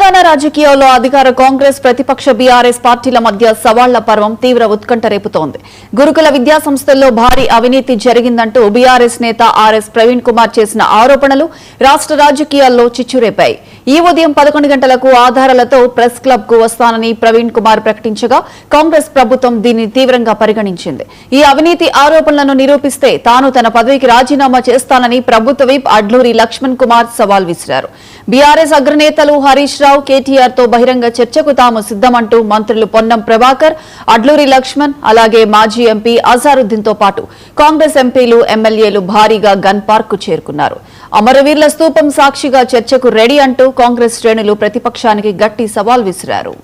తెలంగాణ రాజకీయాల్లో అధికార కాంగ్రెస్ ప్రతిపక్ష బీఆర్ఎస్ పార్టీల మధ్య సవాళ్ల పర్వం తీవ్ర ఉత్కంఠ రేపుతోంది. గురుకుల విద్యా సంస్థల్లో భారీ అవినీతి జరిగిందంటూ బీఆర్ఎస్ నేత ఆర్ఎస్ ప్రవీణ్ కుమార్ చేసిన ఆరోపణలు రాష్ట్ర రాజకీయాల్లో చిచ్చురేపాయి. ఈ ఉదయం 11 గంటలకు ఆధారాలతో ప్రెస్ క్లబ్ కు వస్తానని ప్రవీణ్ కుమార్ ప్రకటించగా కాంగ్రెస్ ప్రభుత్వం దీన్ని తీవ్రంగా పరిగణించింది. ఈ అవినీతి ఆరోపణలను నిరూపిస్తే తాను తన పదవికి రాజీనామా చేస్తానని ప్రభుత్వ విప్ అడ్లూరి లక్ష్మణ్ కుమార్ సవాల్ విసిరారు. బీఆర్ఎస్ అగ్రనేతలు హరీష్ రావు, కేటీఆర్ తో బహిరంగ చర్చకు తాము సిద్దమంటూ మంత్రులు పొన్నం ప్రభాకర్, అడ్లూరి లక్ష్మణ్, అలాగే మాజీ ఎంపీ అజారుద్దీన్ తో పాటు కాంగ్రెస్ ఎంపీలు, ఎమ్మెల్యేలు భారీగా గన్ పార్క్ కు చేరుకున్నారు. అమరవీరుల స్తూపం సాక్షిగా చర్చకు రెడీ అంటూ కాంగ్రెస్ శ్రేణులు ప్రతిపక్షానికి గట్టి సవాల్ విసిరారు.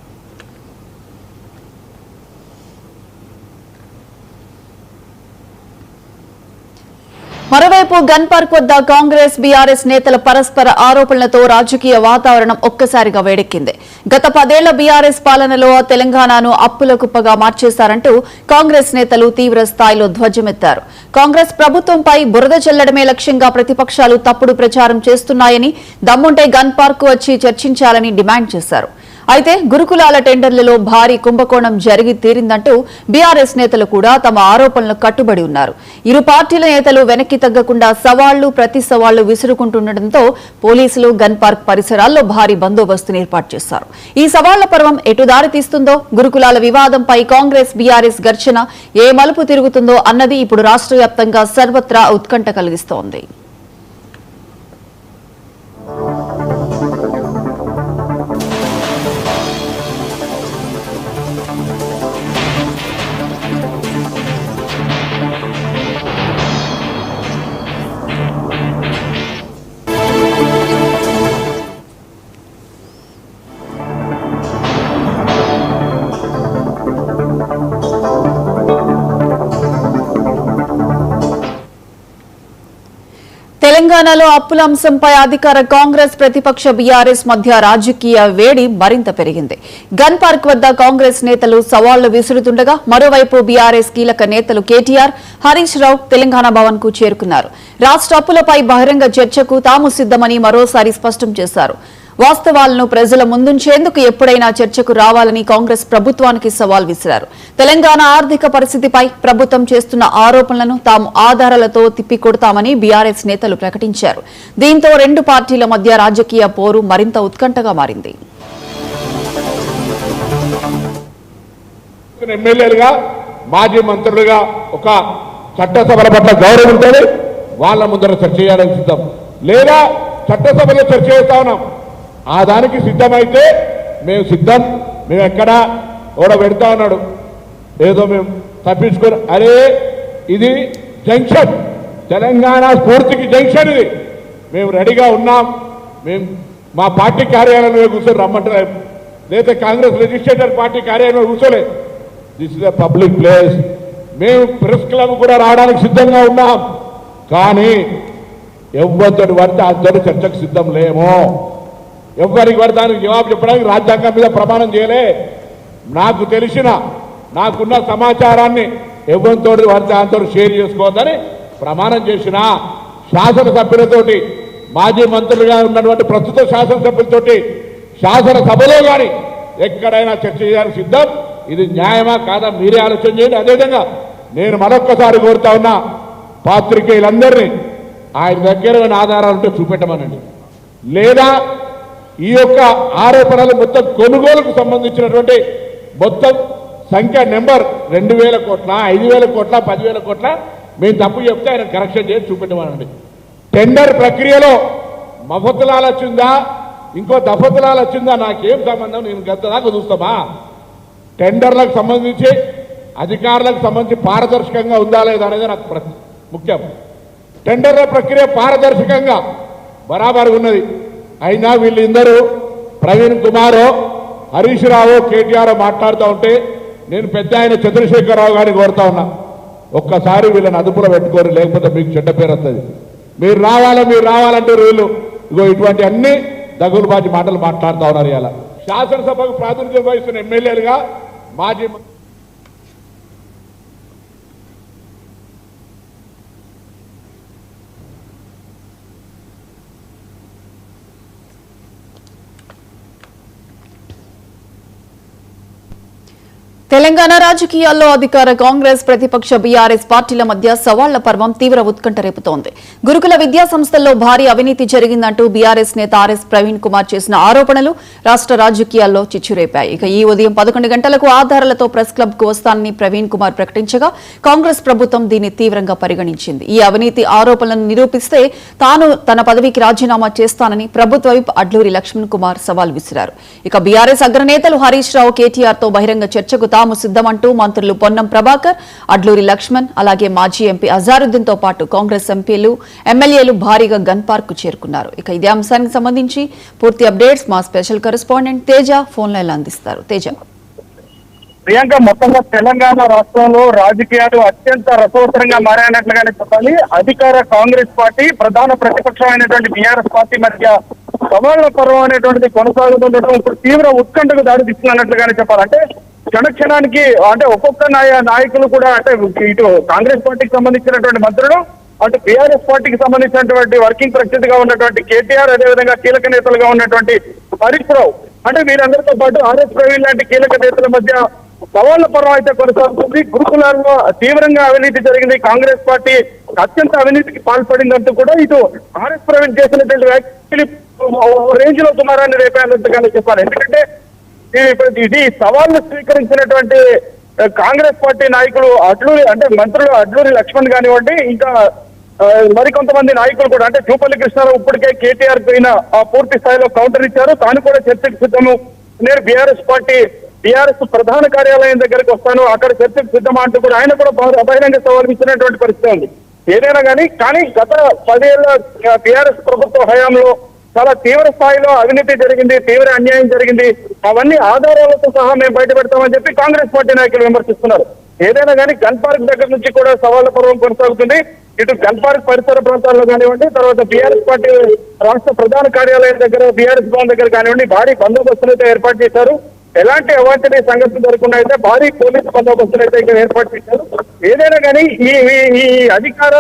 మరోవైపు గన్ పార్క్ వద్ద కాంగ్రెస్ బీఆర్ఎస్ నేతల పరస్పర ఆరోపణలతో రాజకీయ వాతావరణం ఒక్కసారిగా వేడెక్కింది. గత 10 ఏళ్ల బీఆర్ఎస్ పాలనలో తెలంగాణను అప్పుల కుప్పగా మార్చేశారంటూ కాంగ్రెస్ నేతలు తీవ్ర స్థాయిలో ధ్వజమెత్తారు. కాంగ్రెస్ ప్రభుత్వంపై బురద చల్లడమే లక్ష్యంగా ప్రతిపక్షాలు తప్పుడు ప్రచారం చేస్తున్నాయని, దమ్ముంటే గన్ పార్క్ వచ్చి చర్చించాలని డిమాండ్ చేశారు. అయితే గురుకులాల టెండర్లలో భారీ కుంభకోణం జరిగి తీరిందంటూ బీఆర్ఎస్ నేతలు కూడా తమ ఆరోపణలకు కట్టుబడి ఉన్నారు. ఇరు పార్టీల నేతలు వెనక్కి తగ్గకుండా సవాళ్లు ప్రతి సవాళ్లు విసురుకుంటుండటంతో పోలీసులు గన్ పార్క్ పరిసరాల్లో భారీ బందోబస్తును ఏర్పాటు చేశారు. ఈ సవాళ్ల పర్వం ఎటు దారి తీస్తుందో, గురుకులాల వివాదంపై కాంగ్రెస్ బీఆర్ఎస్ ఘర్షణ ఏ మలుపు తిరుగుతుందో అన్నది ఇప్పుడు రాష్ట్ర వ్యాప్తంగా సర్వత్రా ఉత్కంఠ కలిగిస్తోంది. తెలంగాణలో అప్పుల అంశంపై అధికార కాంగ్రెస్ ప్రతిపక్ష బీఆర్ఎస్ మధ్య రాజకీయ వేడి మరింత పెరిగింది. గన్ పార్క్ వద్ద కాంగ్రెస్ నేతలు సవాళ్లు విసురుతుండగా మరోవైపు బీఆర్ఎస్ కీలక నేతలు కేటీఆర్, హరీష్ రావు తెలంగాణ భవన్ కు చేరుకున్నారు. రాష్ట్ర అప్పులపై బహిరంగ చర్చకు తాము సిద్దమని మరోసారి స్పష్టం చేశారు. వాస్తవాలను ప్రజల ముందుంచేందుకు ఎప్పుడైనా చర్చకు రావాలని కాంగ్రెస్ ప్రభుత్వానికి సవాల్ విసిరారు. తెలంగాణ ఆర్థిక పరిస్థితిపై ప్రభుత్వం చేస్తున్న ఆరోపణలను తాము ఆధారాలతో తిప్పికొడతామని బీఆర్ఎస్ నేతలు ప్రకటించారు. దీంతో రెండు పార్టీల మధ్య రాజకీయ పోరు మరింత ఉత్కంఠగా మారింది. ఎమ్మెల్యేలుగా, మాజీ మంత్రులుగా ఒక చట్టసభల పట్ల గౌరవం ఉంటుంది. వాళ్ళ ముందర చర్చ చేయాలని సిద్ధం, లేదా చట్టసభలో చర్చ చేస్తా ఉన్నాం. ఆ దానికి సిద్ధమైతే మేము సిద్ధం. మేము ఎక్కడా ఓడ పెడతా ఉన్నాడు ఏదో మేము తప్పించుకొని, అరే ఇది జంక్షన్, తెలంగాణ స్ఫూర్తికి జంక్షన్, ఇది మేము రెడీగా ఉన్నాం. మేము మా పార్టీ కార్యాలయంలో కూర్చొని రమ్మంటారు, లేదా కాంగ్రెస్ లెజిస్లేటర్ పార్టీ కార్యాలయంలో కూర్చోలేదు. This is a public place. మేము ప్రెస్ క్లబ్ కూడా రావడానికి సిద్ధంగా ఉన్నాం. కానీ ఎవరితో పడితే అందరూ చర్చకు సిద్ధం లేమో. ఎవరికి పడితే దానికి జవాబు చెప్పడానికి రాజ్యాంగం మీద ప్రమాణం చేయలే. నాకు తెలిసిన, నాకున్న సమాచారాన్ని ఎవరితో పడితే అంతా షేర్ చేసుకోవద్దని ప్రమాణం చేసిన శాసనసభ్యులతోటి, మాజీ మంత్రులుగా ఉన్నటువంటి ప్రస్తుత శాసనసభ్యులతోటి శాసనసభలో కానీ ఎక్కడైనా చర్చ చేయడానికి సిద్ధం. ఇది న్యాయమా కాదా మీరే ఆలోచన చేయండి. అదేవిధంగా నేను మరొక్కసారి కోరుతా ఉన్నా పాత్రికేయులందరినీ ఆయన దగ్గర ఆధారాలు ఉంటే చూపెట్టమనండి, లేదా ఈ యొక్క ఆరోపణలు మొత్తం కొనుగోలుకు సంబంధించినటువంటి మొత్తం సంఖ్య నెంబర్ 2,000 కోట్ల, 5,000 కోట్ల, 10,000 కోట్ల మేము తప్పు చెప్తే ఆయన కరెక్షన్ చేసి చూపెట్టమనండి. టెండర్ ప్రక్రియలో మఫతులాలు వచ్చిందా, ఇంకో దఫతులాలు వచ్చిందా, నాకేం సంబంధం, నేను గత దాకా చూస్తామా? టెండర్లకు సంబంధించి అధికారులకు సంబంధించి పారదర్శకంగా ఉందా లేదా అనేది నాకు ముఖ్యం. టెండర్ల ప్రక్రియ పారదర్శకంగా బరాబర్ ఉన్నది. అయినా వీళ్ళిద్దరూ ప్రవీణ్ కుమారో, హరీష్ రావు, కేటీఆర్ మాట్లాడుతూ ఉంటే నేను పెద్ద ఆయన చంద్రశేఖరరావు గారిని కోరుతా ఉన్నా, ఒక్కసారి వీళ్ళని అదుపులో పెట్టుకోరు, లేకపోతే మీకు చెడ్డ పేరు వస్తుంది. మీరు రావాలంటే వీళ్ళు ఇగో ఇటువంటి అన్ని దగులుబాజీ మాటలు మాట్లాడుతూ ఉన్నారు. ఇలా శాసనసభకు ప్రాతినిధ్యం వహిస్తున్న ఎమ్మెల్యేలుగా, మాజీ తెలంగాణ రాజకీయాల్లో అధికార కాంగ్రెస్ ప్రతిపక్ష బీఆర్ఎస్ పార్టీల మధ్య సవాళ్ల పర్వం తీవ్ర ఉత్కంఠ రేపుతోంది. గురుకుల విద్యా సంస్థల్లో భారీ అవినీతి జరిగిందంటూ బీఆర్ఎస్ నేత ఆర్ఎస్ ప్రవీణ్ కుమార్ చేసిన ఆరోపణలు రాష్ట్ర రాజకీయాల్లో చిచ్చురేపాయి. ఇక ఈ ఉదయం 11 గంటలకు ఆధారాలతో ప్రెస్ క్లబ్ కు వస్తానని ప్రవీణ్ కుమార్ ప్రకటించగా కాంగ్రెస్ ప్రభుత్వం దీన్ని తీవ్రంగా పరిగణించింది. ఈ అవినీతి ఆరోపణలను నిరూపిస్తే తాను తన పదవికి రాజీనామా చేస్తానని ప్రభుత్వ విప్ అడ్లూరి లక్ష్మణ్ కుమార్ సవాల్ విసిరారు. ఇక బీఆర్ఎస్ అగ్రనేతలు హరీష్ రావు, కేటీఆర్ తో బహిరంగ చర్చకు తాము సిద్ధమంటూ మంత్రులు పొన్నం ప్రభాకర్, అడ్లూరి లక్ష్మణ్, అలాగే మాజీ ఎంపీ అజారుద్దీన్ తో పాటు కాంగ్రెస్ ఎంపీలు, ఎమ్మెల్యేలు భారీగా గన్ పార్క్ కు చేరుకున్నారు. ఇక ఇదే అంశానికి సంబంధించి పూర్తి అప్డేట్స్ మా special correspondent Teja phone line అందిస్తారు. తేజ. ప్రియాంక, మొత్తంగా తెలంగాణ రాష్ట్రంలో రాజకీయాలు అత్యంత రసవత్తరంగా మారాయనట్లుగానే చెప్పాలి. అధికార కాంగ్రెస్ పార్టీ, ప్రధాన ప్రతిపక్షమైనటువంటి బీఆర్ఎస్ పార్టీ మధ్య సవాళ్ల పర్వం అనేటువంటిది కొనసాగుతుండటం ఇప్పుడు తీవ్ర ఉత్కంఠకు దారితీస్తున్నట్లుగానే చెప్పాలి. అంటే క్షణానికి అంటే ఒక్కొక్క నాయకులు కూడా అంటే ఇటు కాంగ్రెస్ పార్టీకి సంబంధించినటువంటి మంత్రులు, అటు బీఆర్ఎస్ పార్టీకి సంబంధించినటువంటి వర్కింగ్ ప్రెసిడెంట్ గా ఉన్నటువంటి కేటీఆర్, అదేవిధంగా కీలక నేతలుగా ఉన్నటువంటి హరీష్ రావు, అంటే వీరందరితో పాటు ఆర్ఎస్ ప్రవీణ్ లాంటి కీలక నేతల మధ్య సవాళ్ల పర్వం అయితే కొనసాగుతుంది. గురుకులాల్లో తీవ్రంగా అవినీతి జరిగింది, కాంగ్రెస్ పార్టీ అత్యంత అవినీతికి పాల్పడిందంటూ కూడా ఇటు ఆర్ఎస్ ప్రవీణ్ చేసినటువంటి వ్యాఖ్యలు రేంజ్ లో దుమారాన్ని రేపాయన్నట్టుగానే చెప్పాలి. ఎందుకంటే ఇది సవాళ్లు స్వీకరించినటువంటి కాంగ్రెస్ పార్టీ నాయకులు మంత్రులు అడ్లూరి లక్ష్మణ్ కానివ్వండి, ఇంకా మరికొంతమంది నాయకులు కూడా అంటే జూపల్లి కృష్ణారావు ఇప్పటికే కేటీఆర్ పైన పూర్తి స్థాయిలో కౌంటర్ ఇచ్చారు. తాను కూడా చర్చకు సిద్ధము, నేను బీఆర్ఎస్ ప్రధాన కార్యాలయం దగ్గరకు వస్తాను, అక్కడ చర్చకు సిద్ధమా అంటూ కూడా ఆయన కూడా బహిరంగ సవాల్ ఇచ్చినటువంటి పరిస్థితి ఉంది. ఏదైనా కానీ గత 10 ఏళ్ల బీఆర్ఎస్ ప్రభుత్వ హయాంలో చాలా తీవ్ర స్థాయిలో అవినీతి జరిగింది, తీవ్ర అన్యాయం జరిగింది, అవన్నీ ఆధారాలతో సహా మేము బయట పెడతామని చెప్పి కాంగ్రెస్ పార్టీ నాయకులు విమర్శిస్తున్నారు. ఏదైనా కానీ గన్ పార్క్ దగ్గర నుంచి కూడా సవాళ్ల పర్వం కొనసాగుతుంది. ఇటు గన్ పార్క్ పరిసర ప్రాంతాల్లో కానివ్వండి, తర్వాత బీఆర్ఎస్ పార్టీ రాష్ట్ర ప్రధాన కార్యాలయం దగ్గర, బీఆర్ఎస్ భవన్ దగ్గర కానివ్వండి భారీ బందోబస్తులు అయితే ఏర్పాటు చేశారు. ఎలాంటి అవాంఛనీయ సంఘటన జరగకుండా అయితే భారీ పోలీసు బందోబస్తులు అయితే ఇక్కడ ఏర్పాటు చేశారు. ఏదైనా కానీ ఈ అధికార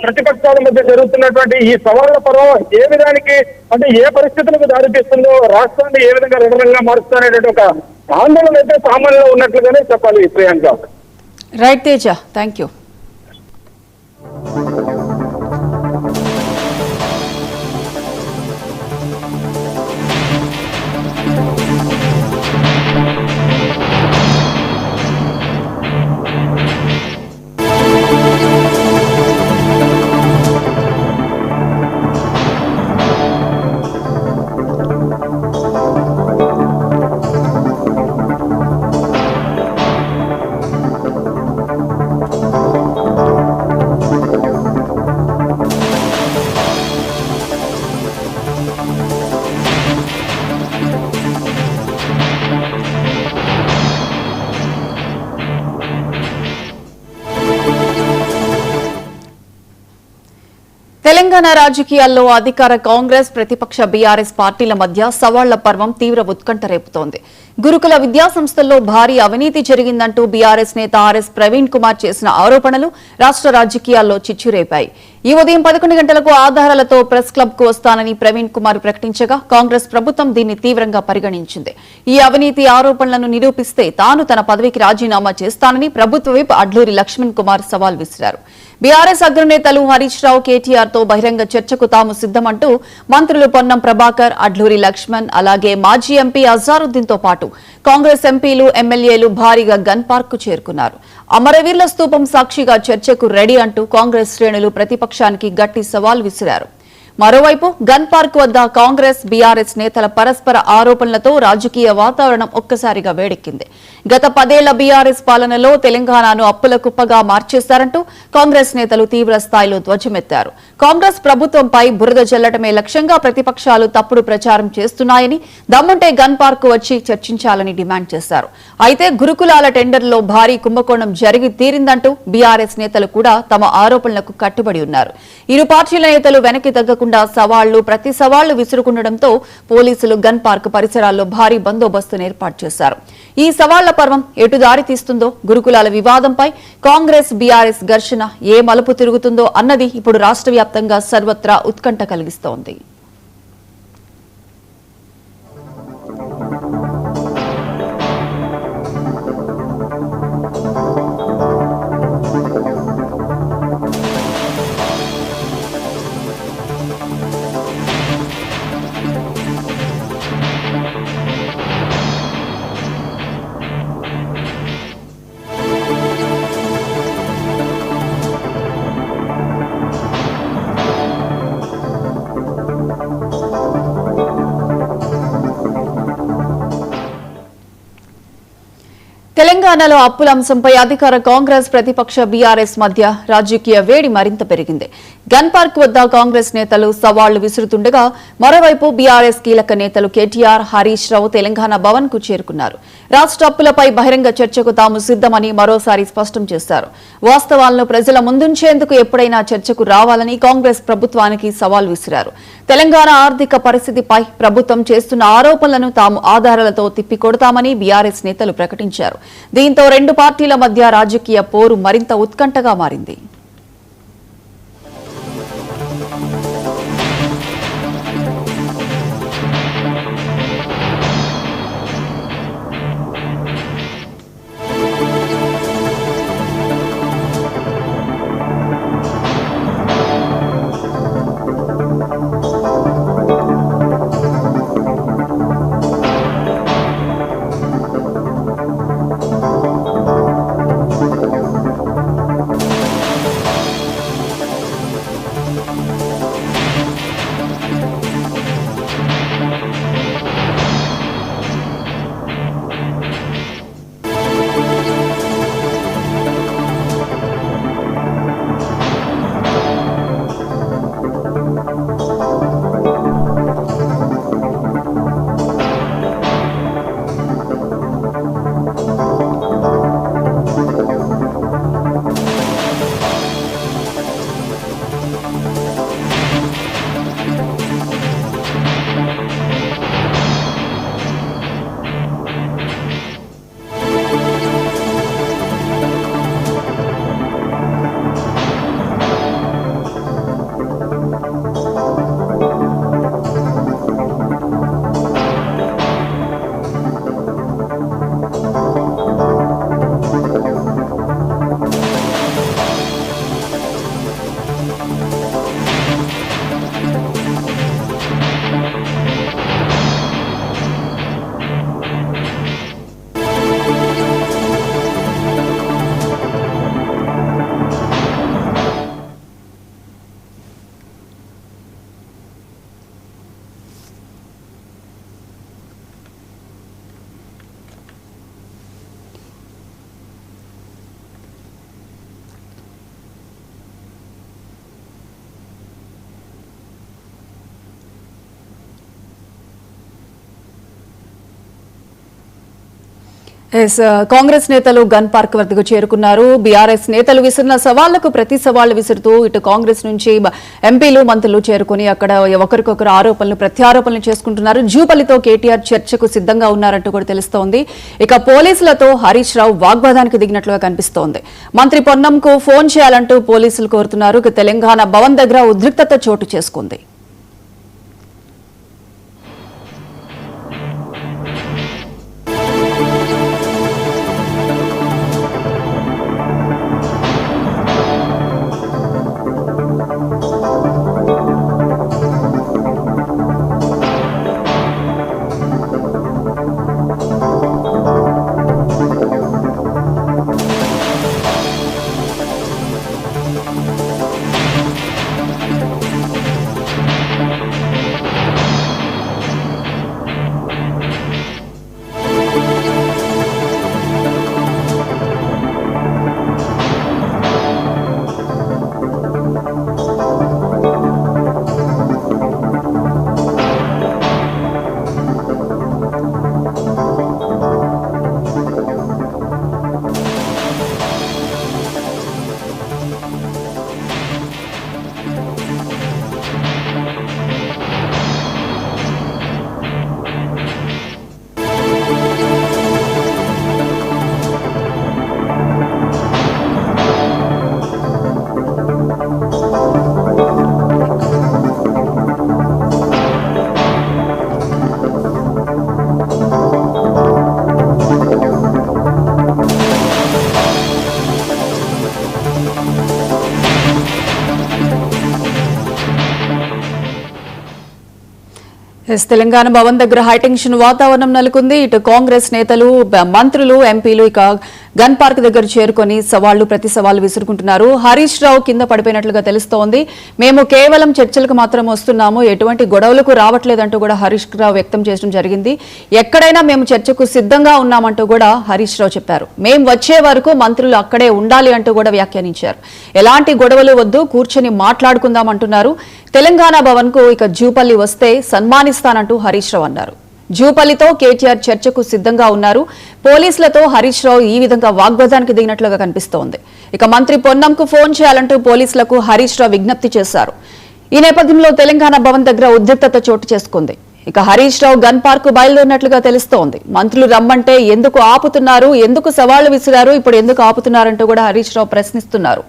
ప్రతిపక్షాల మధ్య జరుగుతున్నటువంటి ఈ సవాళ్ల పర్వం ఏ విధానికి అంటే ఏ పరిస్థితులకు దారితీస్తుందో, రాష్ట్రాన్ని ఏ విధంగా రుణంగా మారుస్తారనేటువంటి ఒక ఆందోళన అయితే సామాన్యంలో ఉన్నట్లుగానే చెప్పాలి. Priyanka. Right Teja, thank you. Telangana రాజకీయాల్లో అధికార కాంగ్రెస్ ప్రతిపక్ష బీఆర్ఎస్ పార్టీల మధ్య సవాళ్ల పర్వం తీవ్ర ఉత్కంఠ రేపుతోంది. గురుకుల విద్యా సంస్థల్లో భారీ అవినీతి జరిగిందంటూ బీఆర్ఎస్ నేత ఆర్ఎస్ ప్రవీణ్ కుమార్ చేసిన ఆరోపణలు రాష్ట్ర రాజకీయాల్లో చిచ్చురేపాయి. ఈ ఉదయం 11 గంటలకు ఆధారాలతో ప్రెస్ క్లబ్ కు వస్తానని ప్రవీణ్ కుమార్ ప్రకటించగా కాంగ్రెస్ ప్రభుత్వం దీన్ని తీవ్రంగా పరిగణించింది. ఈ అవినీతి ఆరోపణలను నిరూపిస్తే తాను తన పదవికి రాజీనామా చేస్తానని ప్రభుత్వ విప్ అడ్లూరి లక్ష్మణ్ కుమార్ సవాల్ విసిరారు. బీఆర్ఎస్ అగ్రనేతలు హరీష్ రావు, కేటీఆర్ తో బహిరంగ చర్చకు తాము సిద్ధమంటూ మంత్రులు పొన్నం ప్రభాకర్, అడ్లూరి లక్ష్మణ్, అలాగే మాజీ ఎంపీ అజారుద్దీన్ తో పాటు కాంగ్రెస్ ఎంపీలు, ఎమ్మెల్యేలు భారీగా గన్ పార్క్ కు చేరుకున్నారు. అమరవీరుల స్తూపం సాక్షిగా చర్చకు రెడీ అంటూ కాంగ్రెస్ శ్రేణులు ప్రతిపక్షానికి గట్టి సవాల్ విసిరారు. మరోవైపు గన్ పార్క్ వద్ద కాంగ్రెస్, బీఆర్ఎస్ నేతల పరస్పర ఆరోపణలతో రాజకీయ వాతావరణం ఒక్కసారిగా వేడెక్కింది. గత 10 ఏళ్ల బీఆర్ఎస్ పాలనలో తెలంగాణను అప్పుల కుప్పగా మార్చేశారంటూ కాంగ్రెస్ నేతలు తీవ్ర స్థాయిలో ధ్వజమెత్తారు. కాంగ్రెస్ ప్రభుత్వంపై బురద జల్లటమే లక్ష్యంగా ప్రతిపక్షాలు తప్పుడు ప్రచారం చేస్తున్నాయని, దమ్ముంటే గన్ పార్క్ వచ్చి చర్చించాలని డిమాండ్ చేశారు. అయితే గురుకులాల టెండర్లో భారీ కుంభకోణం జరిగి తీరిందంటూ బీఆర్ఎస్ నేతలు కూడా తమ ఆరోపణలకు కట్టుబడి ఉన్నారు. ఇరు పార్టీల నేతలు వెనక్కి తగ్గకుండా ప్రతి సవాళ్లు విసురుకుండడంతో పోలీసులు గన్ పార్క్ పరిసరాల్లో భారీ బందోబస్తును ఏర్పాటు చేశారు. ఈ సవాళ్ల పర్వం ఎటు దారి తీస్తుందో, గురుకులాల వివాదంపై కాంగ్రెస్ బీఆర్ఎస్ ఘర్షణ ఏ మలుపు తిరుగుతుందో అన్నది ఇప్పుడు రాష్ట్ర వ్యాప్తంగా సర్వత్రా ఉత్కంఠ కలిగిస్తోంది. తెలంగాణలో అప్పుల అంశంపై అధికార కాంగ్రెస్ ప్రతిపక్ష బీఆర్ఎస్ మధ్య రాజకీయ వేడి మరింత పెరిగింది. గన్ పార్క్ వద్ద కాంగ్రెస్ నేతలు సవాళ్లు విసురుతుండగా మరోవైపు బీఆర్ఎస్ కీలక నేతలు కేటీఆర్, హరీష్ రావు తెలంగాణ భవన్ కు చేరుకున్నారు. రాష్ట్ర అప్పులపై బహిరంగ చర్చకు తాము సిద్దమని మరోసారి స్పష్టం చేశారు. వాస్తవాలను ప్రజల ముందుంచేందుకు ఎప్పుడైనా చర్చకు రావాలని కాంగ్రెస్ ప్రభుత్వానికి సవాల్ విసిరారు. తెలంగాణ ఆర్థిక పరిస్థితిపై ప్రభుత్వం చేస్తున్న ఆరోపణలను తాము ఆధారాలతో తిప్పికొడతామని బీఆర్ఎస్ నేతలు ప్రకటించారు. దీంతో రెండు పార్టీల మధ్య రాజకీయ పోరు మరింత ఉత్కంఠగా మారింది. కాంగ్రెస్ నేతలు గన్ పార్క్ వద్దకు చేరుకున్నారు. బీఆర్ఎస్ నేతలు విసిరిన సవాళ్లకు ప్రతి సవాళ్లు విసురుతూ ఇటు కాంగ్రెస్ నుంచి ఎంపీలు, మంత్రులు చేరుకుని అక్కడ ఒకరికొకరు ఆరోపణలు, ప్రత్యారోపణలు చేసుకుంటున్నారు. జూపల్లితో కేటీఆర్ చర్చకు సిద్ధంగా ఉన్నారంటూ కూడా తెలుస్తోంది. ఇక పోలీసులతో హరీష్ రావు వాగ్వాదానికి దిగినట్లుగా కనిపిస్తోంది. మంత్రి పొన్నంకు ఫోన్ చేయాలంటూ పోలీసులు కోరుతున్నారు. ఇక తెలంగాణ భవన్ దగ్గర ఉద్రిక్తత చోటు చేసుకుంది. తెలంగాణ భవన్ దగ్గర హైటెన్షన్ వాతావరణం నెలకొంది. ఇటు కాంగ్రెస్ నేతలు, మంత్రులు, ఎంపీలు ఇక గన్ పార్క్ దగ్గర చేరుకొని సవాళ్లు ప్రతి సవాళ్లు విసురుకుంటున్నారు. హరీష్ రావు కింద పడిపోయినట్లుగా తెలుస్తోంది. మేము కేవలం చర్చలకు మాత్రం వస్తున్నాము, ఎటువంటి గొడవలకు రావట్లేదంటూ కూడా హరీష్ రావు వ్యక్తం చేయడం జరిగింది. ఎక్కడైనా మేము చర్చకు సిద్ధంగా ఉన్నామంటూ కూడా హరీష్ రావు చెప్పారు. మేము వచ్చే వరకు మంత్రులు అక్కడే ఉండాలి అంటూ కూడా వ్యాఖ్యానించారు. ఎలాంటి గొడవలు వద్దు, కూర్చొని మాట్లాడుకుందామంటున్నారు. తెలంగాణ భవన్ కు ఇక జూపల్లి వస్తే సన్మానిస్తానంటూ హరీష్ రావు అన్నారు. జూపల్లితో కేటీఆర్ చర్చకు సిద్ధంగా ఉన్నారు. పోలీసులతో హరీష్ రావు ఈ విధంగా వాగ్వాదానికి దిగినట్లుగా కనిపిస్తోంది. ఇక మంత్రి పొన్నంకు ఫోన్ చేయాలంటూ పోలీసులకు హరీష్ రావు విజ్ఞప్తి చేశారు. ఈ నేపథ్యంలో తెలంగాణ భవన్ దగ్గర ఉద్రిక్తత చోటు చేసుకుంది. ఇక హరీష్ రావు గన్ పార్క్ బయలుదేరినట్లుగా తెలుస్తోంది. మంత్రులు రమ్మంటే ఎందుకు ఆపుతున్నారు, ఎందుకు సవాళ్లు విసిరారు, ఇప్పుడు ఎందుకు ఆపుతున్నారంటూ కూడా హరీష్ రావు ప్రశ్నిస్తున్నారు.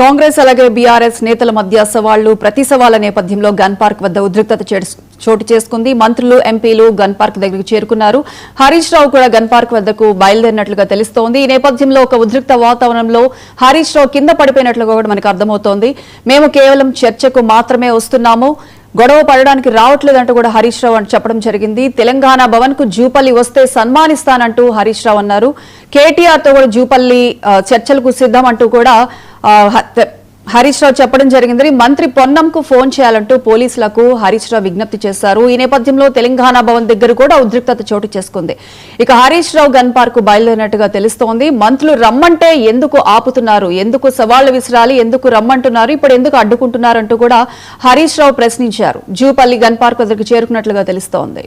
కాంగ్రెస్ అలాగే బీఆర్ఎస్ నేతల మధ్య సవాళ్లు ప్రతి సవాళ్ల నేపథ్యంలో గన్ పార్క్ వద్ద ఉద్రిక్తత చోటు చేసుకుంది. మంత్రులు, ఎంపీలు గన్ పార్క్ దగ్గరకు చేరుకున్నారు. హరీష్ రావు కూడా గన్ పార్క్ వద్దకు బయలుదేరినట్లుగా తెలుస్తోంది. ఈ నేపథ్యంలో ఒక ఉద్రిక్త వాతావరణంలో హరీష్ రావు కింద పడిపోయినట్లుగా కూడా మనకు అర్థమవుతోంది. మేము కేవలం చర్చకు మాత్రమే వస్తున్నాము, గొడవ పడడానికి రావట్లేదంటూ కూడా హరీష్ రావు చెప్పడం జరిగింది. తెలంగాణ భవన్ కు జూపల్లి వస్తే సన్మానిస్తానంటూ హరీష్ రావు అన్నారు. కేటీఆర్ తో కూడా జూపల్లి చర్చలకు సిద్ధం అంటూ కూడా హరీష్ రావు చెప్పడం జరిగింది. మంత్రి పొన్నంకు ఫోన్ చేయాలంటూ పోలీసులకు హరీష్ రావు విజ్ఞప్తి చేశారు. ఈ నేపథ్యంలో తెలంగాణ భవన్ దగ్గర కూడా ఉద్రిక్తత చోటు చేసుకుంది. ఇక హరీష్ రావు గన్ పార్క్ బయలుదేరినట్టుగా తెలుస్తోంది. మంత్రులు రమ్మంటే ఎందుకు ఆపుతున్నారు, ఎందుకు సవాళ్లు విసిరాలి, ఎందుకు రమ్మంటున్నారు, ఇప్పుడు ఎందుకు అడ్డుకుంటున్నారు అంటూ కూడా హరీష్ రావు ప్రశ్నించారు. జూపల్లి గన్ పార్క్ వద్దకు చేరుకున్నట్లుగా తెలుస్తోంది.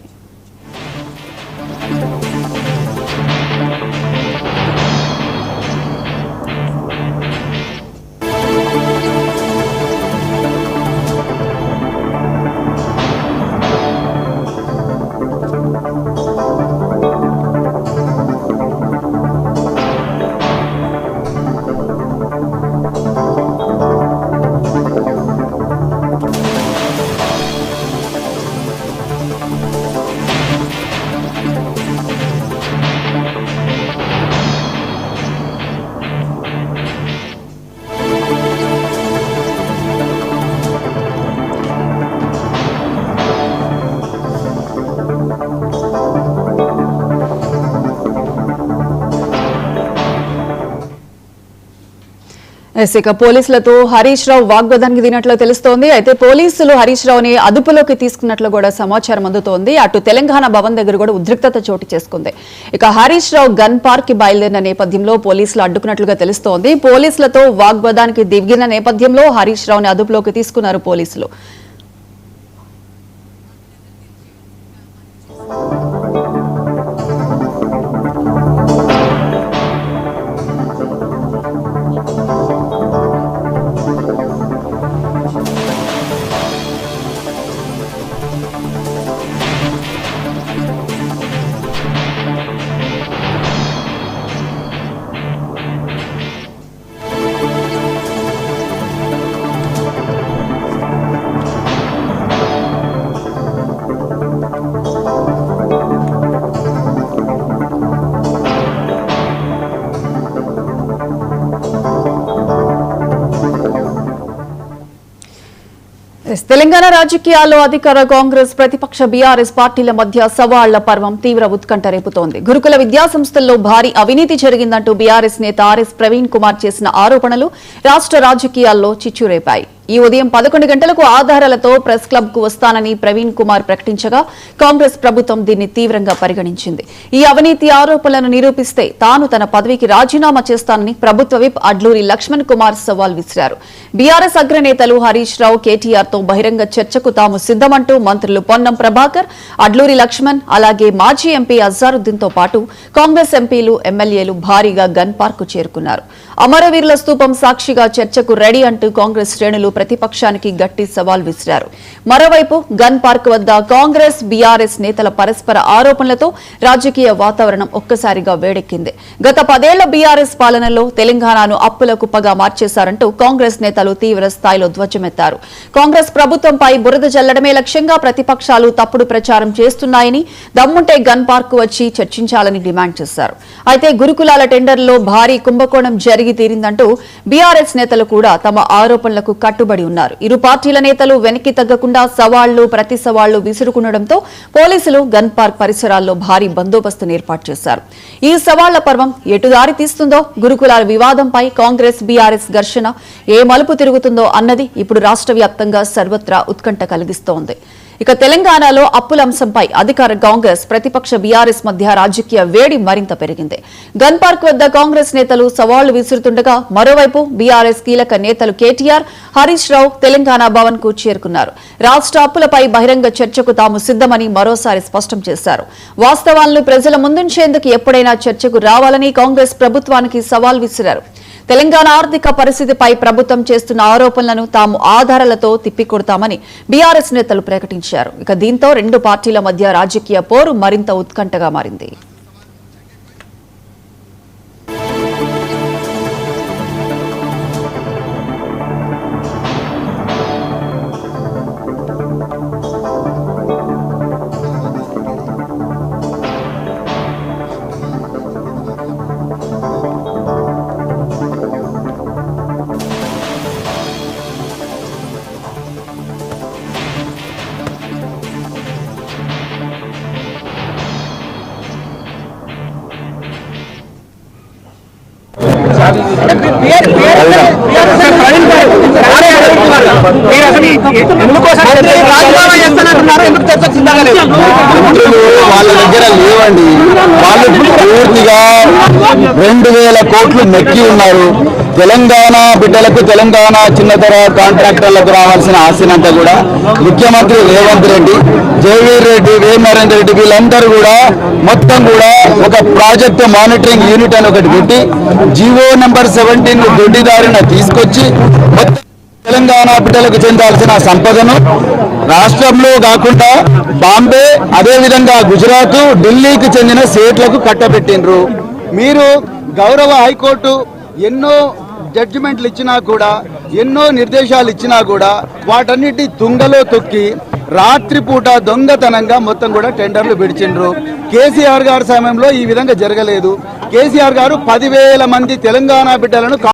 ఇక పోలీసులతో హరీష్ రావు వాగ్వాదానికి దిగినట్లు తెలుస్తోంది. అయితే పోలీసులు హరీష్ రావుని అదుపులోకి తీసుకున్నట్లు కూడా సమాచారం అందుతోంది. అటు తెలంగాణ భవన్ దగ్గర కూడా ఉద్రిక్తత చోటు చేసుకుంది. ఇక హరీష్ రావు గన్ పార్క్ కి బయలుదేరిన నేపథ్యంలో పోలీసులు అడ్డుకున్నట్లుగా తెలుస్తోంది. పోలీసులతో వాగ్వాదానికి దిగిన నేపథ్యంలో హరీష్ రావుని అదుపులోకి తీసుకున్నారు పోలీసులు. తెలంగాణ రాజకీయాల్లో అధికార కాంగ్రెస్ ప్రతిపక్ష బీఆర్ఎస్ పార్టీల మధ్య సవాళ్ల పర్వం తీవ్ర ఉత్కంఠ రేపుతోంది. గురుకుల విద్యాసంస్థల్లో భారీ అవినీతి జరిగిందంటూ బీఆర్ఎస్ నేత ఆర్ఎస్ ప్రవీణ్ కుమార్ చేసిన ఆరోపణలు రాష్ట్ర రాజకీయాల్లో చిచ్చురేపాయి. ఈ ఉదయం 11 గంటలకు ఆధారాలతో ప్రెస్ క్లబ్ కు వస్తానని ప్రవీణ్ కుమార్ ప్రకటించగా కాంగ్రెస్ ప్రభుత్వం దీన్ని తీవ్రంగా పరిగణించింది. ఈ అవినీతి ఆరోపణలను నిరూపిస్తే తాను తన పదవికి రాజీనామా చేస్తానని ప్రభుత్వ విప్ అడ్లూరి లక్ష్మణ్ కుమార్ సవాల్ విసిరారు. బీఆర్ఎస్ అగ్రనేతలు హరీష్ రావు, కేటీఆర్ తో బహిరంగ చర్చకు తాము సిద్దమంటూ మంత్రులు పొన్నం ప్రభాకర్, అడ్లూరి లక్ష్మణ్, అలాగే మాజీ ఎంపీ అజారుద్దీన్ తో పాటు కాంగ్రెస్ ఎంపీలు, ఎమ్మెల్యేలు భారీగా గన్ పార్క్ కు చేరుకున్నారు. అమరవీరుల స్తూపం సాక్షిగా చర్చకు రెడీ అంటూ కాంగ్రెస్ శ్రేణులు ప్రతిపక్షానికి గట్టి సవాల్ విసిరారు. మరోవైపు గన్ పార్క్ వద్ద కాంగ్రెస్ బీఆర్ఎస్ నేతల పరస్పర ఆరోపణలతో రాజకీయ వాతావరణం ఒక్కసారిగా వేడెక్కింది. గత 10 ఏళ్ల బీఆర్ఎస్ పాలనలో తెలంగాణను అప్పుల కుప్పగా మార్చేశారంటూ కాంగ్రెస్ నేతలు తీవ్ర స్థాయిలో ధ్వజమెత్తారు. కాంగ్రెస్ ప్రభుత్వంపై బురద జల్లడమే లక్ష్యంగా ప్రతిపక్షాలు తప్పుడు ప్రచారం చేస్తున్నాయని, దమ్ముంటే గన్ పార్క్ వచ్చి చర్చించాలని డిమాండ్ చేశారు. అయితే గురుకులాల టెండర్లో భారీ కుంభకోణం జరిగి తీరిందంటూ బీఆర్ఎస్ నేతలు కూడా తమ ఆరోపణలకు కట్టుబడి ఉన్నారు. ఇరు పార్టీల నేతలు వెనక్కి తగ్గకుండా సవాళ్లు ప్రతి సవాళ్లు విసురుకుండడంతో పోలీసులు గన్ పార్క్ పరిసరాల్లో భారీ బందోబస్తును ఏర్పాటు చేశారు. ఈ సవాళ్ల పర్వం ఎటు దారి తీస్తుందో, గురుకులాల వివాదంపై కాంగ్రెస్ బీఆర్ఎస్ ఘర్షణ ఏ మలుపు తిరుగుతుందో అన్నది ఇప్పుడు రాష్ట్ర వ్యాప్తంగా సర్వత్రా ఉత్కంఠ కలిగిస్తోంది. ఇక తెలంగాణలో అప్పుల అంశంపై అధికార కాంగ్రెస్ ప్రతిపక్ష బీఆర్ఎస్ మధ్య రాజకీయ వేడి మరింత పెరిగింది. గన్ పార్క్ వద్ద కాంగ్రెస్ నేతలు సవాళ్లు విసురుతుండగా మరోవైపు బీఆర్ఎస్ కీలక నేతలు కేటీఆర్, హరీష్ రావు తెలంగాణ భవన్ కు చేరుకున్నారు. రాష్ట్ర అప్పులపై బహిరంగ చర్చకు తాము సిద్దమని మరోసారి స్పష్టం చేశారు. వాస్తవాలను ప్రజల ముందుంచేందుకు ఎప్పుడైనా చర్చకు రావాలని కాంగ్రెస్ ప్రభుత్వానికి సవాల్ విసిరారు. తెలంగాణ ఆర్థిక పరిస్థితిపై ప్రభుత్వం చేస్తున్న ఆరోపణలను తాము ఆధారాలతో తిప్పికొడతామని బీఆర్ఎస్ నేతలు ప్రకటించారు. ఇక దీంతో రెండు పార్టీల మధ్య రాజకీయ పోరు మరింత ఉత్కంఠగా మారింది. వాళ్ళ దగ్గర లేవండి. వాళ్ళు పూర్తిగా 2000 కోట్లు నెక్కి ఉన్నారు. తెలంగాణ బిడ్డలకు, తెలంగాణ చిన్నతర కాంట్రాక్టర్లకు రావాల్సిన ఆస్తినంతా కూడా ముఖ్యమంత్రి రేవంత్ రెడ్డి, జయవీర్ రెడ్డి, నరేందర్ రెడ్డి వీళ్ళందరూ కూడా మొత్తం కూడా ఒక ప్రాజెక్టు మానిటరింగ్ యూనిట్ అని ఒకటి పెట్టి జీవో నెంబర్ 17 దొడ్డిదారిన తీసుకొచ్చి మొత్తం తెలంగాణ బిడ్డలకు చెందాల్సిన సంపదను రాష్ట్రంలో కాకుండా బాంబే, అదేవిధంగా గుజరాత్, ఢిల్లీకి చెందిన స్టేట్లకు కట్టబెట్టిండ్రు. మీరు గౌరవ హైకోర్టు ఎన్నో జడ్జిమెంట్లు ఇచ్చినా కూడా, ఎన్నో నిర్దేశాలు ఇచ్చినా కూడా వాటన్నిటి తుంగలో తొక్కి రాత్రిపూట దొంగతనంగా మొత్తం కూడా టెండర్లు విడిచిండ్రు. కేసీఆర్ గారి సమయంలో ఈ విధంగా జరగలేదు. కేసీఆర్ గారు 10,000 మంది తెలంగాణ బిడ్డలను